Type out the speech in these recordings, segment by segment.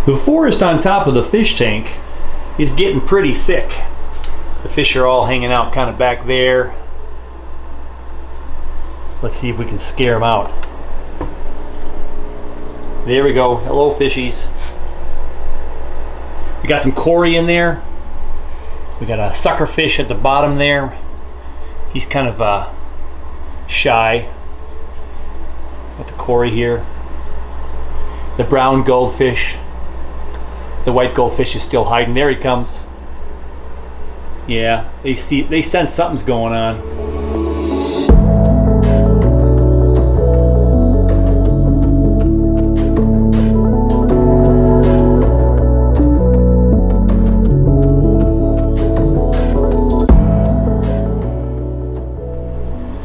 The forest on top of the fish tank is getting pretty thick. The fish are all hanging out kind of back there. Let's see if we can scare them out. There we go. Hello, fishies. We got some cory in there. We got a sucker fish at the bottom there. He's kind of shy. Got the cory here. The brown goldfish. The white goldfish is still hiding. There he comes. Yeah, they sense something's going on.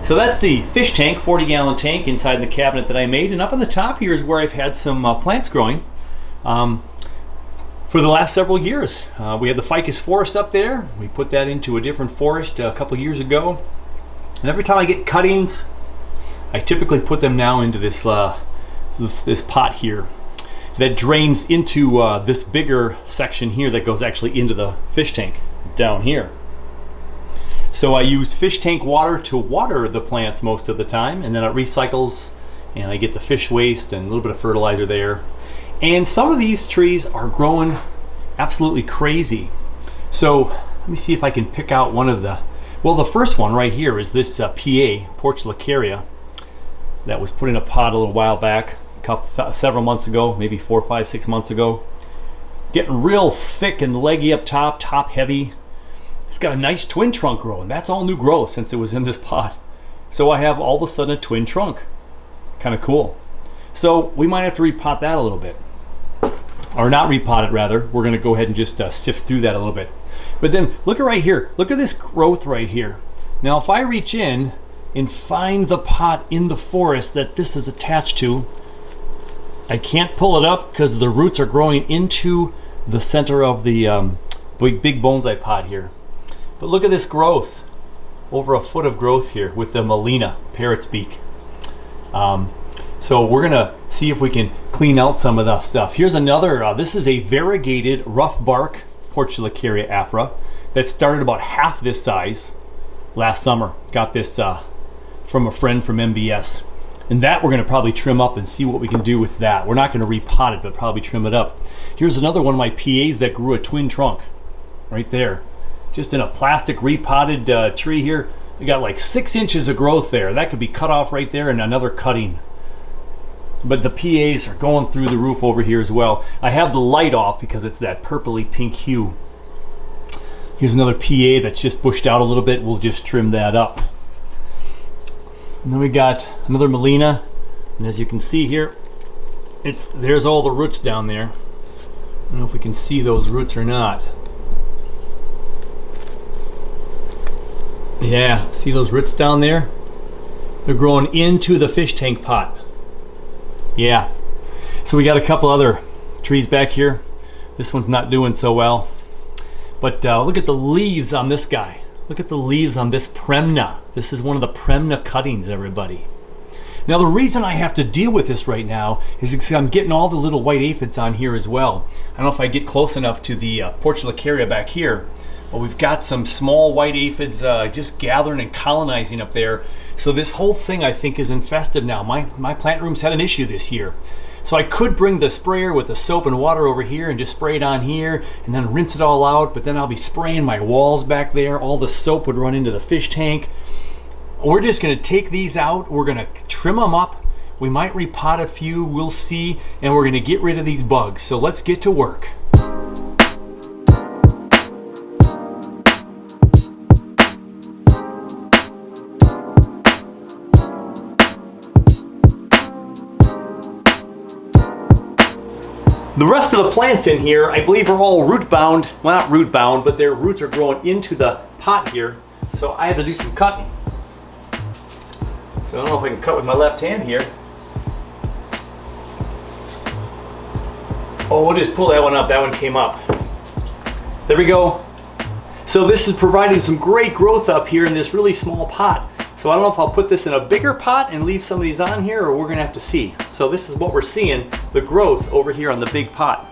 So that's the fish tank, 40-gallon tank inside the cabinet that I made, and up on the top here is where I've had some plants growing. For the last several years. We had the ficus forest up there. We put that into a different forest a couple years ago. And every time I get cuttings, I typically put them now into this this pot here that drains into this bigger section here that goes actually into the fish tank down here. So I use fish tank water to water the plants most of the time, and then it recycles and I get the fish waste and a little bit of fertilizer there. And some of these trees are growing absolutely crazy. So let me see if I can pick out one of the, well, the first one right here is this PA, Portulacaria, that was put in a pot a little while back, several months ago, maybe 4, 5, 6 months ago. Getting real thick and leggy up top, top heavy. It's got a nice twin trunk growing. That's all new growth since it was in this pot. So I have all of a sudden a twin trunk. Kind of cool. So we might have to repot that a little bit. Or not repot it, rather. We're going to go ahead and just sift through that a little bit. But then look at right here. Look at this growth right here. Now if I reach in and find the pot in the forest that this is attached to, I can't pull it up because the roots are growing into the center of the big bonsai pot here. But look at this growth. Over a foot of growth here with the Melina parrot's beak. So we're gonna see if we can clean out some of that stuff. Here's another, this is a variegated rough bark Portulacaria afra that started about half this size last summer. Got this from a friend from MBS. And that we're gonna probably trim up and see what we can do with that. We're not gonna repot it, but probably trim it up. Here's another one of my PAs that grew a twin trunk right there. Just in a plastic repotted tree here. We got like 6 inches of growth there. That could be cut off right there and another cutting. But the PAs are going through the roof over here as well. I have the light off because it's that purpley pink hue. Here's another PA that's just bushed out a little bit. We'll just trim that up. And then we got another Melina. And as you can see here, there's all the roots down there. I don't know if we can see those roots or not. Yeah, see those roots down there? They're growing into the fish tank pot. Yeah, so we got a couple other trees back here. This one's not doing so well. But look at the leaves on this guy. Look at the leaves on this Premna. This is one of the Premna cuttings, everybody. Now the reason I have to deal with this right now is because I'm getting all the little white aphids on here as well. I don't know if I get close enough to the Portulacaria back here. But we've got some small white aphids just gathering and colonizing up there. So this whole thing I think is infested now. My plant room's had an issue this year. So I could bring the sprayer with the soap and water over here and just spray it on here and then rinse it all out, but then I'll be spraying my walls back there. All the soap would run into the fish tank. We're just gonna take these out. We're gonna trim them up. We might repot a few, we'll see, and we're gonna get rid of these bugs. So let's get to work. The rest of the plants in here, I believe, are all root bound. Well, not root bound, but their roots are growing into the pot here. So I have to do some cutting. So I don't know if I can cut with my left hand here. Oh, we'll just pull that one up. That one came up. There we go. So this is providing some great growth up here in this really small pot. So I don't know if I'll put this in a bigger pot and leave some of these on here, or we're gonna have to see. So this is what we're seeing, the growth over here on the big pot.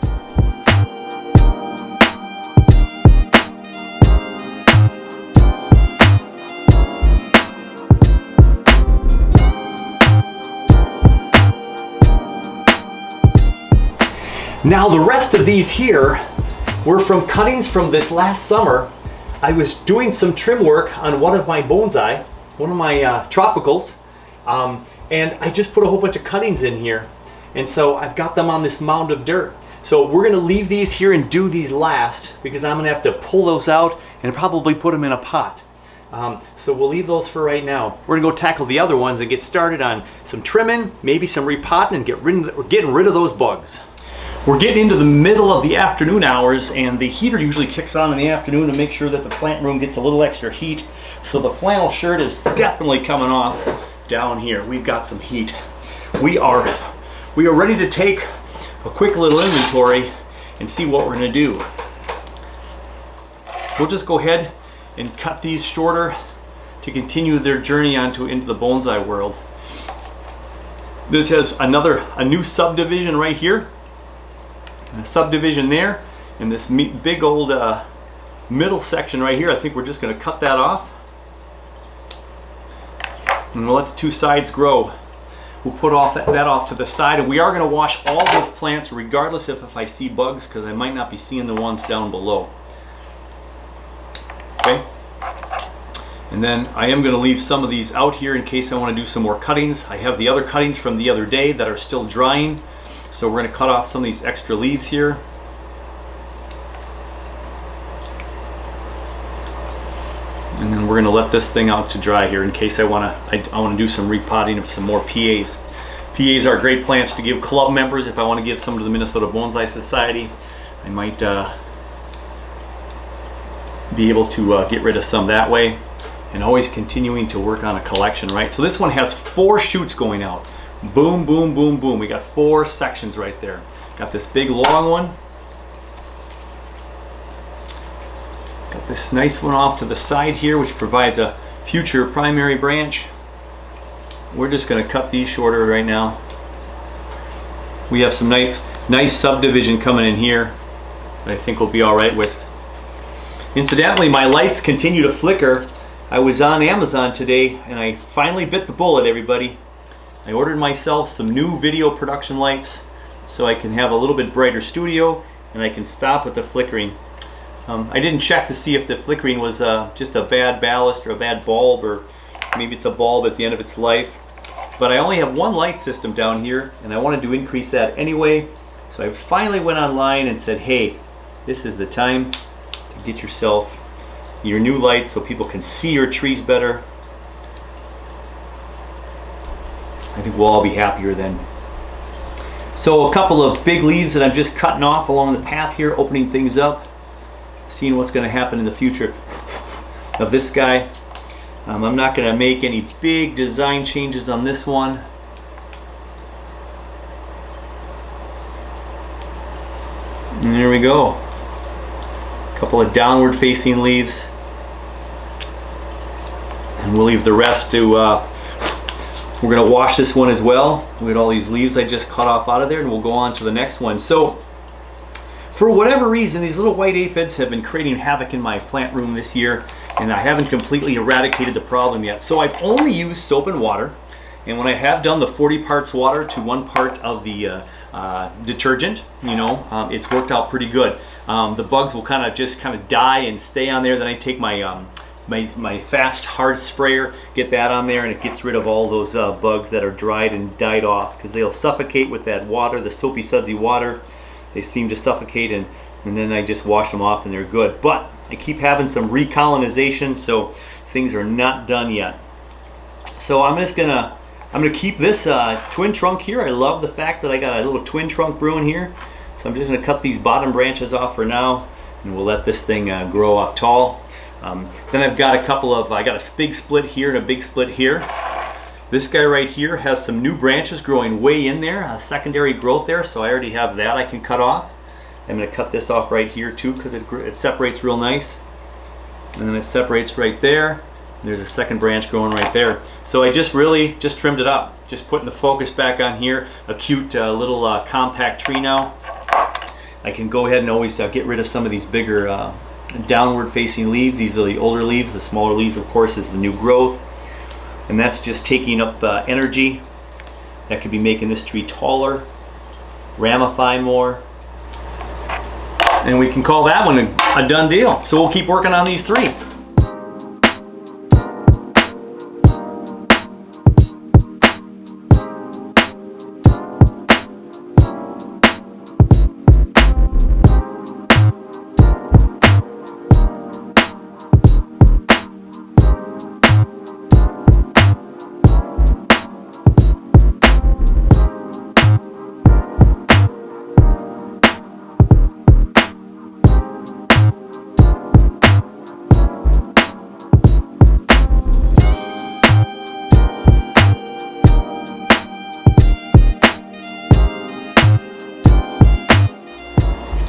Now the rest of these here were from cuttings from this last summer. I was doing some trim work on one of my bonsai, one of my tropicals, and I just put a whole bunch of cuttings in here. And so I've got them on this mound of dirt. So we're gonna leave these here and do these last, because I'm gonna have to pull those out and probably put them in a pot. So we'll leave those for right now. We're gonna go tackle the other ones and get started on some trimming, maybe some repotting, and getting rid of those bugs. We're getting into the middle of the afternoon hours, and the heater usually kicks on in the afternoon to make sure that the plant room gets a little extra heat. So the flannel shirt is definitely coming off down here. We've got some heat. We are ready to take a quick little inventory and see what we're gonna do. We'll just go ahead and cut these shorter to continue their journey into the bonsai world. This has a new subdivision right here, and a subdivision there, and this big old middle section right here. I think we're just gonna cut that off, and we'll let the two sides grow. We'll put that off to the side, and we are going to wash all these plants regardless if I see bugs, because I might not be seeing the ones down below. Okay, and then I am going to leave some of these out here in case I want to do some more cuttings. I have the other cuttings from the other day that are still drying, so we're going to cut off some of these extra leaves here. And then we're going to let this thing out to dry here in case I want to do some repotting of some more PAs. PAs are great plants to give club members. If I want to give some to the Minnesota Bonsai Society, I might be able to get rid of some that way. And always continuing to work on a collection, right? So this one has 4 shoots going out. Boom, boom, boom, boom. We got 4 sections right there. Got this big long one. Got this nice one off to the side here, which provides a future primary branch. We're just going to cut these shorter right now. We have some nice subdivision coming in here that I think we'll be all right with. Incidentally, my lights continue to flicker. I was on Amazon today and I finally bit the bullet, everybody. I ordered myself some new video production lights so I can have a little bit brighter studio and I can stop with the flickering. I didn't check to see if the flickering was just a bad ballast or a bad bulb, or maybe it's a bulb at the end of its life. But I only have one light system down here and I wanted to increase that anyway. So I finally went online and said, hey, this is the time to get yourself your new lights so people can see your trees better. I think we'll all be happier then. So a couple of big leaves that I'm just cutting off along the path here, opening things up, seeing what's going to happen in the future of this guy. I'm not going to make any big design changes on this one. And there we go. A couple of downward facing leaves. And we'll leave the rest to, we're going to wash this one as well with all these leaves I just cut off out of there, and we'll go on to the next one. So for whatever reason, these little white aphids have been creating havoc in my plant room this year, and I haven't completely eradicated the problem yet. So I've only used soap and water, and when I have done the 40 parts water to 1 part of the detergent, you know, it's worked out pretty good. The bugs will kind of die and stay on there. Then I take my my fast hard sprayer, get that on there, and it gets rid of all those bugs that are dried and died off, because they'll suffocate with that water, the soapy sudsy water. They seem to suffocate, and then I just wash them off and they're good. But I keep having some recolonization, so things are not done yet. So I'm gonna keep this twin trunk here. I love the fact that I got a little twin trunk brewing here. So I'm just gonna cut these bottom branches off for now, and we'll let this thing grow up tall. Then I've got I got a big split here and a big split here. This guy right here has some new branches growing way in there, a secondary growth there, so I already have that I can cut off. I'm going to cut this off right here too, because it separates real nice. And then it separates right there. And there's a second branch growing right there. So I just trimmed it up, just putting the focus back on here. A cute little compact tree now. I can go ahead and always get rid of some of these bigger downward facing leaves. These are the older leaves. The smaller leaves, of course, is the new growth. And that's just taking up energy that could be making this tree taller, ramify more, And we can call that one a done deal. So we'll keep working on these 3.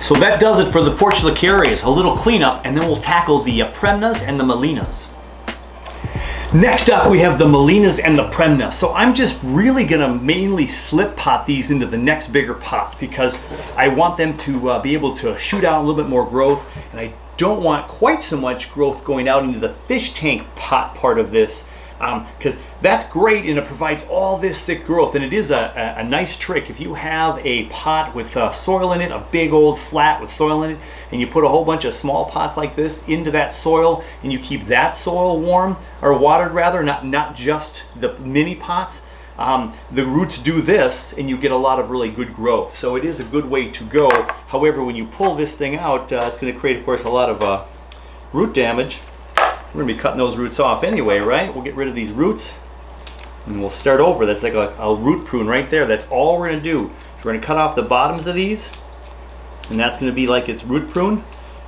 So that does it for the portulacarias, a little cleanup, and then we'll tackle the Premnas and the Melinas. Next up, we have the Melinas and the Premnas. So I'm just really gonna mainly slip pot these into the next bigger pot because I want them to be able to shoot out a little bit more growth, and I don't want quite so much growth going out into the fish tank pot part of this, because that's great and it provides all this thick growth, and it is a nice trick. If you have a pot with soil in it, a big old flat with soil in it, and you put a whole bunch of small pots like this into that soil, and you keep that soil warm, or watered rather, not just the mini pots, the roots do this and you get a lot of really good growth. So it is a good way to go. However, when you pull this thing out, it's going to create, of course, a lot of root damage. We're going to be cutting those roots off anyway, right? We'll get rid of these roots and we'll start over. That's like a root prune right there. That's all we're going to do. So we're going to cut off the bottoms of these, and that's going to be like its root prune. And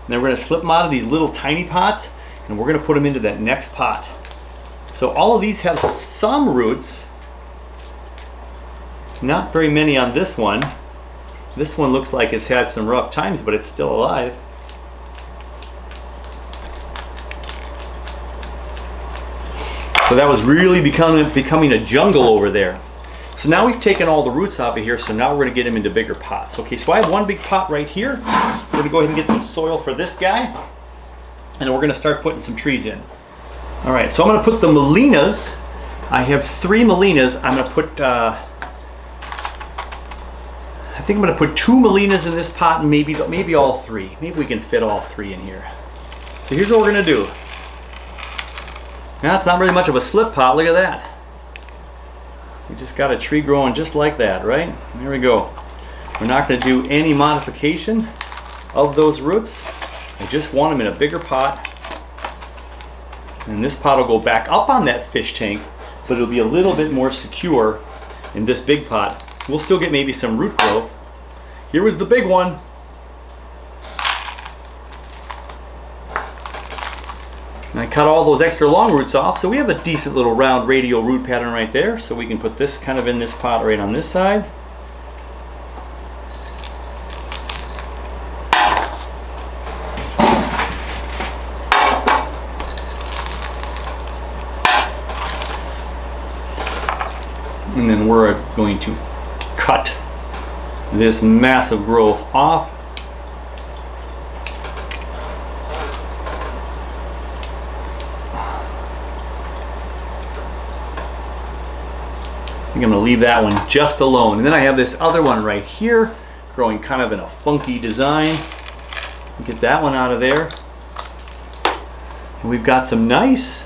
then we're going to slip them out of these little tiny pots, and we're going to put them into that next pot. So all of these have some roots. Not very many on this one. This one looks like it's had some rough times, but it's still alive. So that was really becoming a jungle over there. So now we've taken all the roots off of here, so now we're going to get them into bigger pots. Okay, so I have one big pot right here. We're going to go ahead and get some soil for this guy, and we're going to start putting some trees in. All right, so I'm going to put the Melinas. I have 3 Melinas. I'm going to put, I think I'm going to put 2 Melinas in this pot, and maybe all 3. Maybe we can fit all 3 in here. So here's what we're going to do. Now it's not really much of a slip pot. Look at that. We just got a tree growing just like that, right? There we go. We're not going to do any modification of those roots. I just want them in a bigger pot. And this pot will go back up on that fish tank, but it'll be a little bit more secure in this big pot. We'll still get maybe some root growth. Here was the big one. And I cut all those extra long roots off, so we have a decent little round radial root pattern right there. So we can put this kind of in this pot right on this side. And then we're going to cut this massive growth off. I think I'm going to leave that one just alone. And then I have this other one right here, growing kind of in a funky design. Get that one out of there. And we've got some nice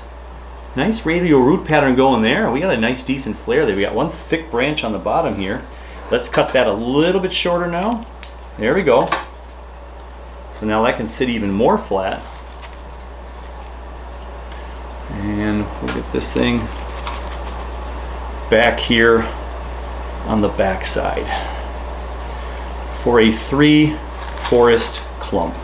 radial root pattern going there. We got a nice decent flare there. We got one thick branch on the bottom here. Let's cut that a little bit shorter now. There we go. So now that can sit even more flat. And we'll get this thing back here on the back side for a 3 forest clump.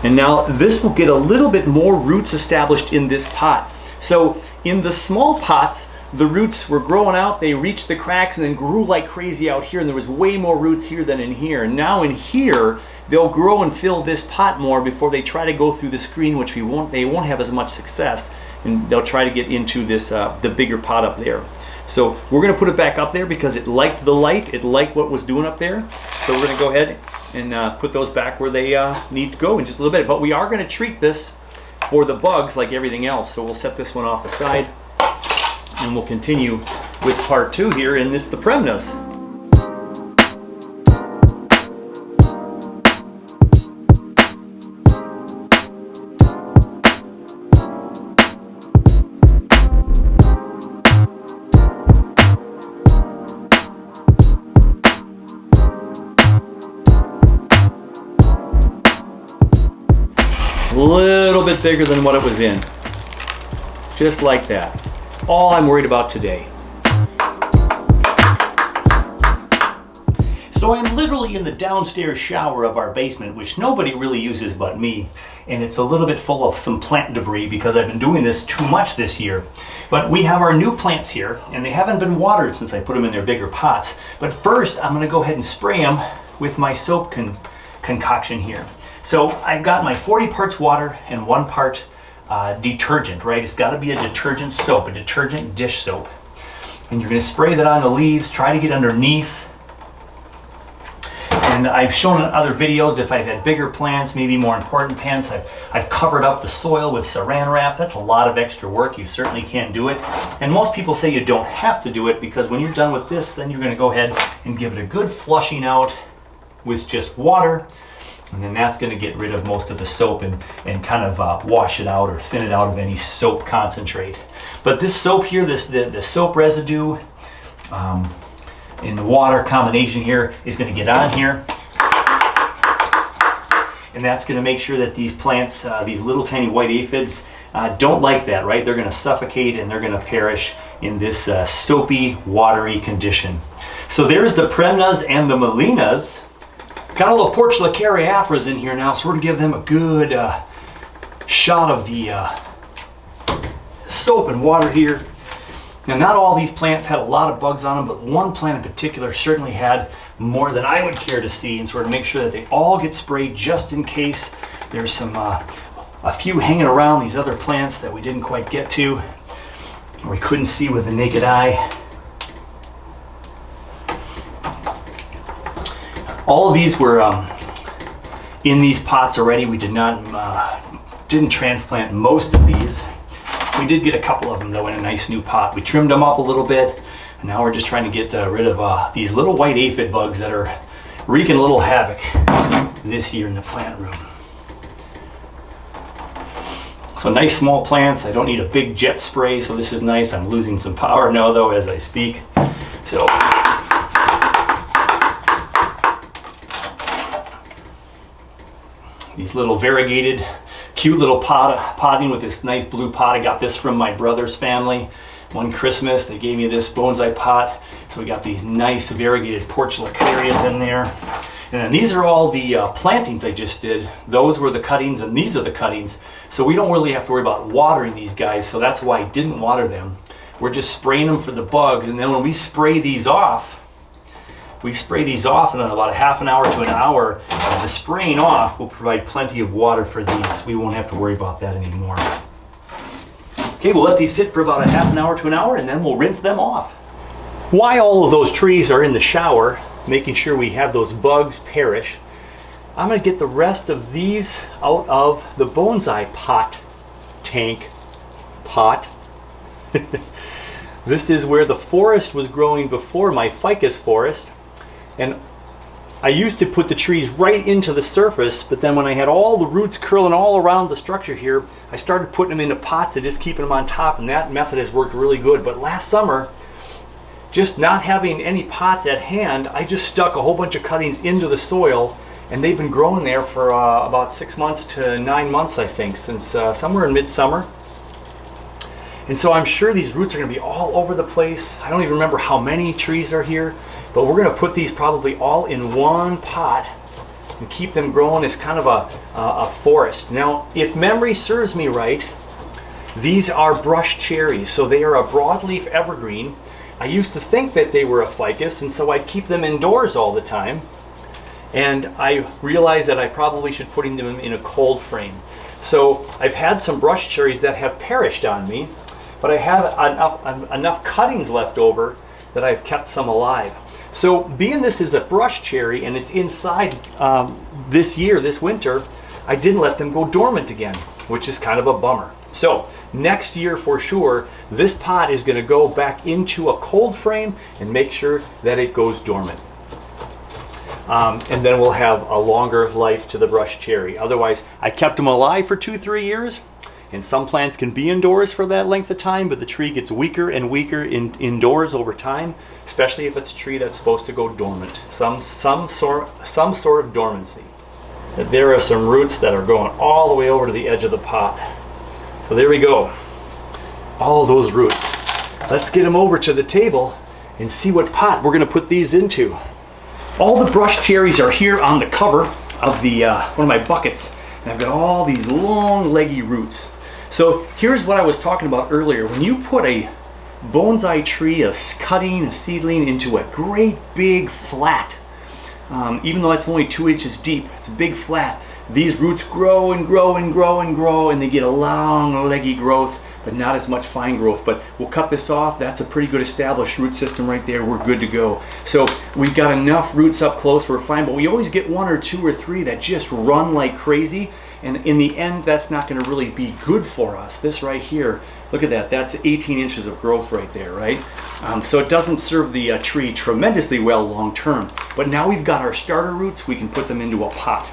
And now this will get a little bit more roots established in this pot. So in the small pots, the roots were growing out, they reached the cracks and then grew like crazy out here, and there was way more roots here than in here. And now in here, they'll grow and fill this pot more before they try to go through the screen, which they won't have as much success. And they'll try to get into this the bigger pot up there. So we're going to put it back up there because it liked the light, it liked what was doing up there. So we're going to go ahead and put those back where they need to go in just a little bit. But we are going to treat this for the bugs like everything else. So we'll set this one off aside and we'll continue with part 2 here in the Premnas. A little bit bigger than what it was in. Just like that. All I'm worried about today. So I'm literally in the downstairs shower of our basement, which nobody really uses but me. And it's a little bit full of some plant debris because I've been doing this too much this year. But we have our new plants here, and they haven't been watered since I put them in their bigger pots. But first, I'm gonna go ahead and spray them with my soap concoction here. So I've got my 40 parts water and 1 part detergent, right? It's gotta be a detergent soap, a detergent dish soap. And you're gonna spray that on the leaves, try to get underneath. And I've shown in other videos, if I've had bigger plants, maybe more important plants, I've covered up the soil with saran wrap. That's a lot of extra work. You certainly can't do it. And most people say you don't have to do it because when you're done with this, then you're going to go ahead and give it a good flushing out with just water. And then that's going to get rid of most of the soap and kind of wash it out or thin it out of any soap concentrate. But this soap here, the soap residue, in the water combination here is going to get on here, and that's going to make sure that these plants, these little tiny white aphids, don't like that, right? They're going to suffocate and they're going to perish in this soapy, watery condition. So there's the Premnas and the Melinas. Got a little Portula caryophyras in here now, so we're going to give them a good shot of the soap and water here. Now, not all these plants had a lot of bugs on them, but one plant in particular certainly had more than I would care to see, and sort of make sure that they all get sprayed just in case there's some a few hanging around these other plants that we didn't quite get to, or we couldn't see with the naked eye. All of these were in these pots already. We didn't transplant most of these. We did get a couple of them though in a nice new pot. We trimmed them up a little bit, and now we're just trying to get rid of these little white aphid bugs that are wreaking a little havoc this year in the plant room. So nice small plants. I don't need a big jet spray, so this is nice. I'm losing some power now though as I speak. So these little variegated, cute little potting with this nice blue pot. I got this from my brother's family. One Christmas, they gave me this bonsai pot. So we got these nice variegated Portula caryophyras in there. And then these are all the plantings I just did. Those were the cuttings, and these are the cuttings. So we don't really have to worry about watering these guys. So that's why I didn't water them. We're just spraying them for the bugs. And then when we spray these off, in about a half an hour to an hour. The spraying off will provide plenty of water for these. We won't have to worry about that anymore. Okay, we'll let these sit for about a half an hour to an hour, and then we'll rinse them off. While all of those trees are in the shower, making sure we have those bugs perish, I'm going to get the rest of these out of the bonsai pot. This is where the forest was growing before, my ficus forest. And I used to put the trees right into the surface, but then when I had all the roots curling all around the structure here, I started putting them into pots and just keeping them on top, and that method has worked really good. But last summer, just not having any pots at hand, I just stuck a whole bunch of cuttings into the soil, and they've been growing there for about 6 months to 9 months, I think, since somewhere in midsummer. And so I'm sure these roots are going to be all over the place. I don't even remember how many trees are here, but we're going to put these probably all in one pot and keep them growing as kind of a forest. Now, if memory serves me right, these are brush cherries, so they are a broadleaf evergreen. I used to think that they were a ficus, and so I'd keep them indoors all the time. And I realized that I probably should put them in a cold frame. So I've had some brush cherries that have perished on me, but I have enough cuttings left over that I've kept some alive. So being this is a brush cherry and it's inside this winter, I didn't let them go dormant again, which is kind of a bummer. So next year for sure, this pot is going to go back into a cold frame and make sure that it goes dormant. And then we'll have a longer life to the brush cherry. Otherwise, I kept them alive for 2-3 years, and some plants can be indoors for that length of time, but the tree gets weaker and weaker indoors over time, especially if it's a tree that's supposed to go dormant, some sort of dormancy. that there are some roots that are going all the way over to the edge of the pot. So there we go. All those roots. Let's get them over to the table and see what pot we're going to put these into. All the brush cherries are here on the cover of the one of my buckets, and I've got all these long leggy roots. So here's what I was talking about earlier. When you put a bonsai tree, a cutting, a seedling into a great big flat, even though it's only 2 inches deep, it's a big flat, these roots grow and grow and grow and grow, and they get a long leggy growth, but not as much fine growth. But we'll cut this off. That's a pretty good established root system right there. We're good to go. So we've got enough roots up close, we're fine, but we always get 1 or 2 or 3 that just run like crazy, and in the end that's not going to really be good for us. This right here, look at that, that's 18 inches of growth right there, right? So it doesn't serve the tree tremendously well long term. But now we've got our starter roots, we can put them into a pot.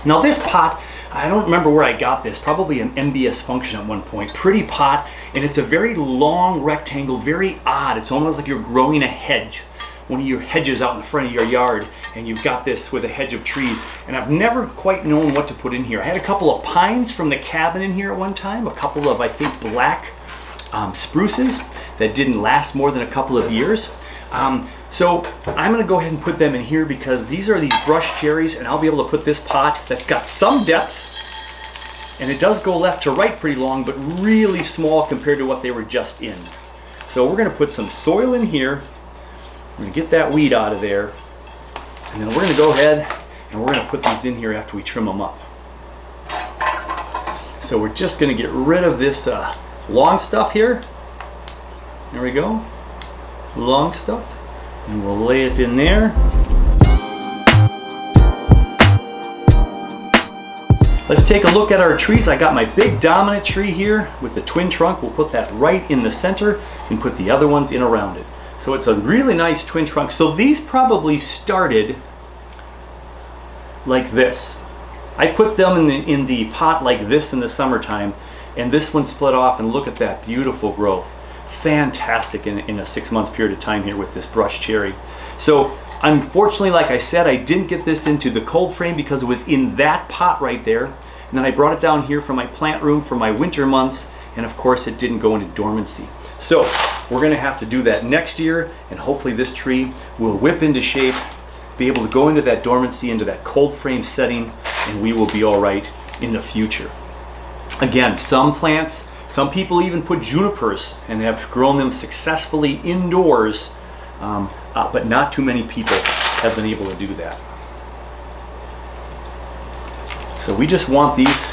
Now this pot, I don't remember where I got this, probably an MBS function at one point. Pretty pot, and it's a very long rectangle, very odd. It's almost like you're growing a hedge, one of your hedges out in the front of your yard, and you've got this with a hedge of trees. And I've never quite known what to put in here. I had a couple of pines from the cabin in here at one time, a couple of, I think, black spruces that didn't last more than a couple of years. So I'm going to go ahead and put them in here because these are these brush cherries, and I'll be able to put this pot that's got some depth, and it does go left to right pretty long, but really small compared to what they were just in. So we're going to put some soil in here. We're going to get that weed out of there, and then we're going to go ahead and we're going to put these in here after we trim them up. So we're just going to get rid of this long stuff here. There we go, long stuff. And we'll lay it in there. Let's take a look at our trees. I got my big dominant tree here with the twin trunk. We'll put that right in the center and put the other ones in around it. So it's a really nice twin trunk. So these probably started like this. I put them in the pot like this in the summertime, and this one split off, and look at that beautiful growth. Fantastic in a 6 month period of time here with this brush cherry. So unfortunately, like I said, I didn't get this into the cold frame because it was in that pot right there, and then I brought it down here for my plant room for my winter months, and of course it didn't go into dormancy. So we're going to have to do that next year, and hopefully this tree will whip into shape, be able to go into that dormancy, into that cold frame setting, and we will be all right in the future. Again, some plants, some people even put junipers and have grown them successfully indoors, but not too many people have been able to do that. So we just want these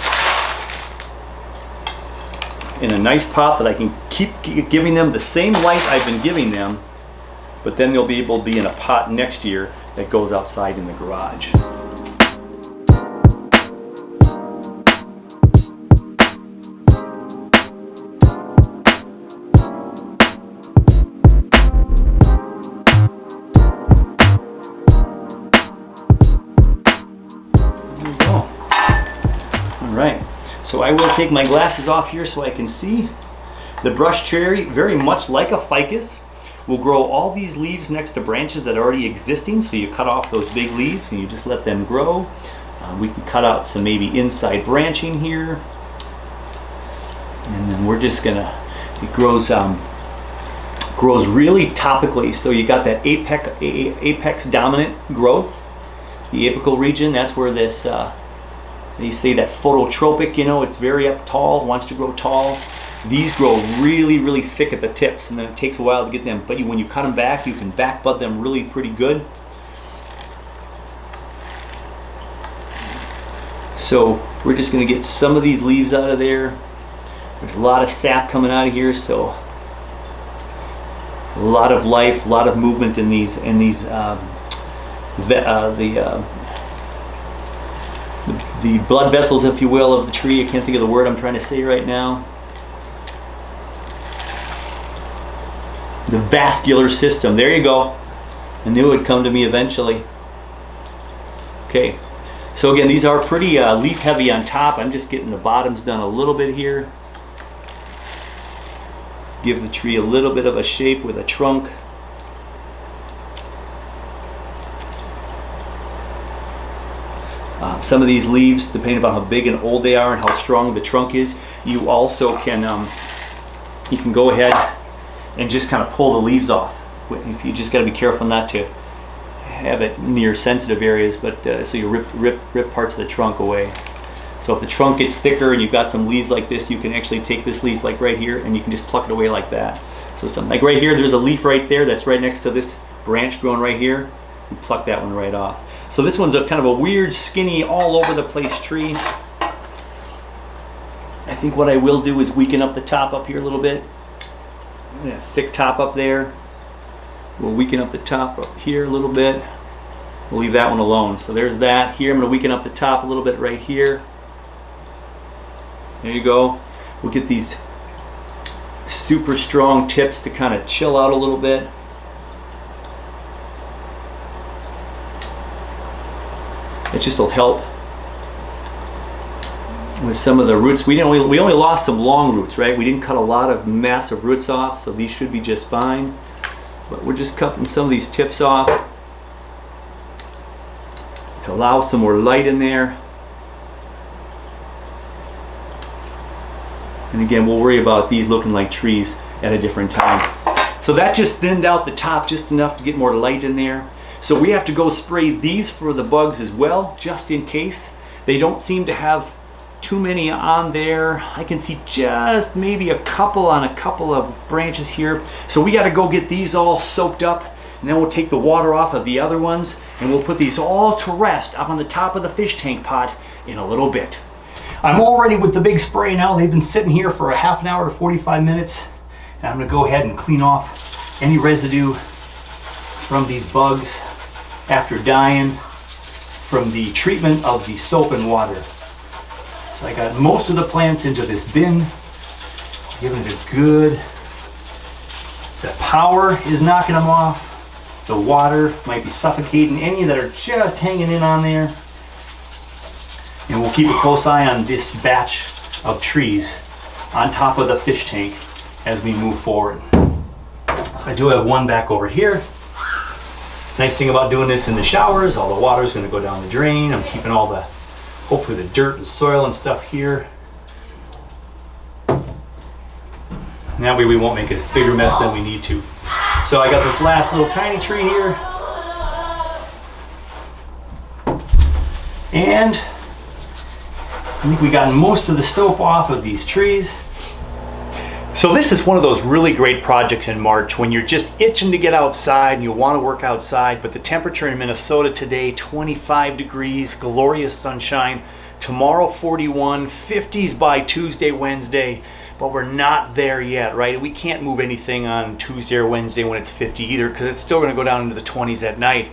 in a nice pot that I can keep giving them the same light I've been giving them, but then they'll be able to be in a pot next year that goes outside in the garage. So I will take my glasses off here so I can see. The brush cherry, very much like a ficus, will grow all these leaves next to branches that are already existing. So you cut off those big leaves and you just let them grow. We can cut out some maybe inside branching here. And then we're just gonna, it grows really topically. So you got that apex dominant growth, the apical region. That's where this, they say that phototropic, you know, it's very up tall, wants to grow tall. These grow really, really thick at the tips, and then it takes a while to get them. But when you cut them back, you can back bud them really pretty good. So we're just going to get some of these leaves out of there. There's a lot of sap coming out of here, so a lot of life, a lot of movement in these the blood vessels, if you will, of the tree. I can't think of the word I'm trying to say right now. The vascular system. There you go. I knew it would come to me eventually. Okay. So again, these are pretty leaf heavy on top. I'm just getting the bottoms done a little bit here. Give the tree a little bit of a shape with a trunk. Some of these leaves, depending upon how big and old they are and how strong the trunk is, you also can you can go ahead and just kind of pull the leaves off. If you just got to be careful not to have it near sensitive areas, but so you rip parts of the trunk away. So if the trunk gets thicker and you've got some leaves like this, you can actually take this leaf like right here and you can just pluck it away like that. So something like right here, there's a leaf right there that's right next to this branch growing right here. You pluck that one right off. So this one's a kind of a weird, skinny, all over the place tree. I think what I will do is weaken up the top up here a little bit. A thick top up there. We'll weaken up the top up here a little bit. We'll leave that one alone. So there's that. Here I'm going to weaken up the top a little bit right here. There you go. We'll get these super strong tips to kind of chill out a little bit. It just will help with some of the roots. We only lost some long roots, right? We didn't cut a lot of massive roots off, so these should be just fine. But we're just cutting some of these tips off to allow some more light in there. And again, we'll worry about these looking like trees at a different time. So that just thinned out the top just enough to get more light in there. So we have to go spray these for the bugs as well, just in case. They don't seem to have too many on there. I can see just maybe a couple on a couple of branches here. So we got to go get these all soaked up, and then we'll take the water off of the other ones, and we'll put these all to rest up on the top of the fish tank pot in a little bit. I'm all ready with the big spray now. They've been sitting here for a half an hour to 45 minutes, and I'm going to go ahead and clean off any residue from these bugs after dying from the treatment of the soap and water. So I got most of the plants into this bin, giving it a good, the power is knocking them off, the water might be suffocating any that are just hanging in on there, and we'll keep a close eye on this batch of trees on top of the fish tank as we move forward. So I do have one back over here. Nice thing about doing this in the showers, all the water is going to go down the drain. I'm keeping all the, hopefully the dirt and soil and stuff here. And that way we won't make a bigger mess than we need to. So I got this last little tiny tree here. And I think we got most of the soap off of these trees. So this is one of those really great projects in March when you're just itching to get outside and you want to work outside, but the temperature in Minnesota today, 25 degrees, glorious sunshine. Tomorrow 41, 50s by Tuesday, Wednesday, but we're not there yet, right? We can't move anything on Tuesday or Wednesday when it's 50 either, because it's still going to go down into the 20s at night.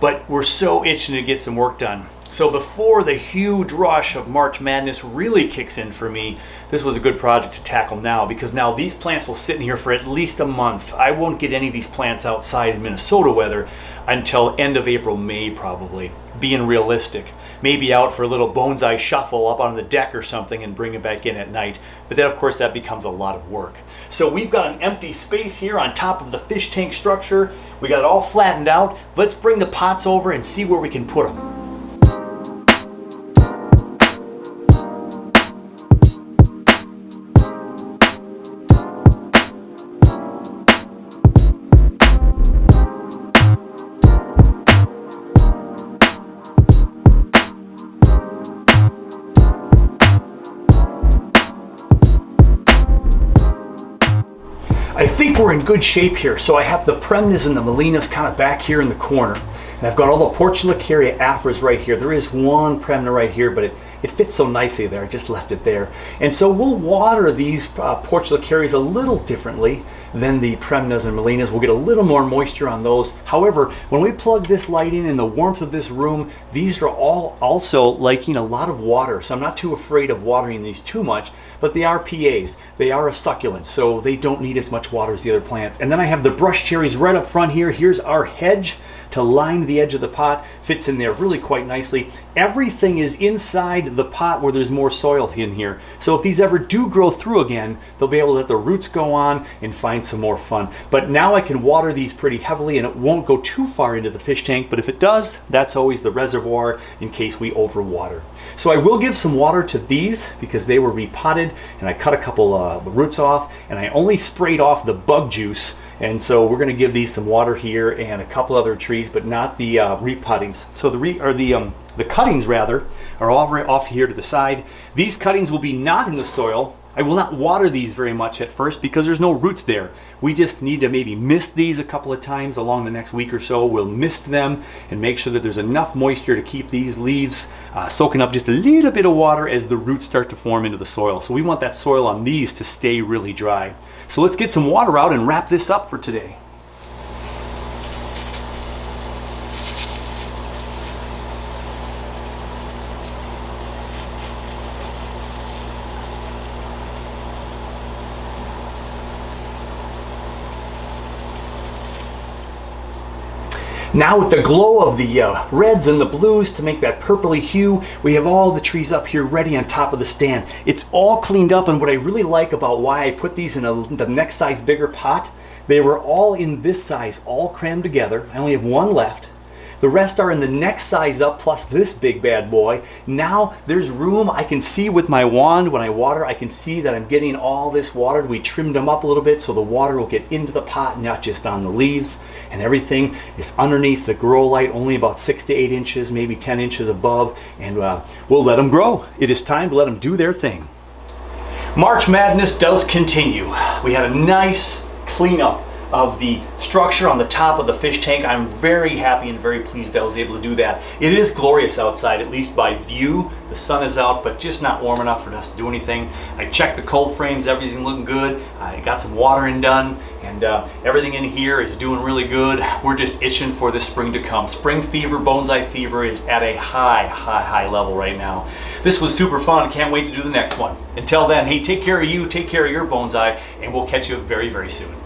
But we're so itching to get some work done. So before the huge rush of March Madness really kicks in for me, this was a good project to tackle now, because now these plants will sit in here for at least a month. I won't get any of these plants outside in Minnesota weather until end of April, May probably, being realistic. Maybe out for a little bonsai shuffle up on the deck or something and bring it back in at night. But then of course that becomes a lot of work. So we've got an empty space here on top of the fish tank structure. We got it all flattened out. Let's bring the pots over and see where we can put them. I think we're in good shape here. So I have the Premnas and the Melinas kind of back here in the corner. And I've got all the Portulacaria afras right here. There is one Premna right here, but it fits so nicely there. I just left it there. And so we'll water these Portulacarias a little differently than the Premnas and Melinas. We'll get a little more moisture on those. However, when we plug this light in the warmth of this room, these are all also liking a lot of water. So I'm not too afraid of watering these too much, but they are PAs. They are a succulent, so they don't need as much water as the other plants. And then I have the brush cherries right up front here. Here's our hedge to line the edge of the pot. Fits in there really quite nicely. Everything is inside find the pot where there's more soil in here. So if these ever do grow through again, they'll be able to let the roots go on and find some more fun. But now I can water these pretty heavily and it won't go too far into the fish tank, but if it does, that's always the reservoir in case we overwater. So I will give some water to these because they were repotted, and I cut a couple roots off, and I only sprayed off the bug juice. And so we're going to give these some water here and a couple other trees, but not the repottings. So the cuttings rather are all right off here to the side. These cuttings will be not in the soil. I will not water these very much at first because there's no roots there. We just need to maybe mist these a couple of times along the next week or so. We'll mist them and make sure that there's enough moisture to keep these leaves soaking up just a little bit of water as the roots start to form into the soil. So we want that soil on these to stay really dry. So let's get some water out and wrap this up for today. Now with the glow of the reds and the blues to make that purpley hue, we have all the trees up here ready on top of the stand. It's all cleaned up, and what I really like about why I put these in the next size bigger pot, they were all in this size, all crammed together. I only have one left. The rest are in the next size up plus this big bad boy. Now there's room. I can see with my wand when I water, I can see that I'm getting all this watered. We trimmed them up a little bit so the water will get into the pot, not just on the leaves. And everything is underneath the grow light, only about 6 to 8 inches, maybe 10 inches above. And we'll let them grow. It is time to let them do their thing. March Madness does continue. We had a nice cleanup of the structure on the top of the fish tank. I'm very happy and very pleased I was able to do that. It is glorious outside, at least by view. The sun is out, but just not warm enough for us to do anything. I checked the cold frames, everything looking good. I got some watering done, and everything in here is doing really good. We're just itching for the spring to come. Spring fever, bonsai fever is at a high level right now. This was super fun. Can't wait to do the next one. Until then, hey, take care of you, take care of your bonsai, and we'll catch you very, very soon.